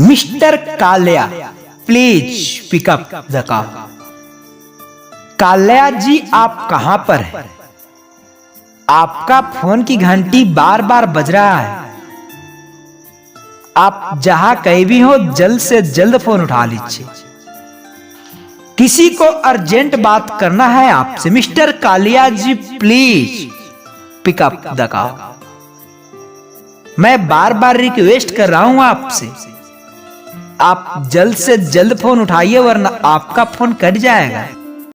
Mister Kalya, please pick up the call. Kalya ji, आप कहां पर हैं? आपका फोन की घंटी बार बार बज रहा है। आप जहां कहीं भी हो, जल्द से जल्द फोन उठा लीजिए। किसी को अर्जेंट बात करना है आपसे। Mister Kaliya ji, please pick up the call. मैं बार बार रिक्वेस्ट कर रहा हूं आपसे, आप जल्द से जल्द फोन उठाइए, वरना आपका फोन कट जाएगा।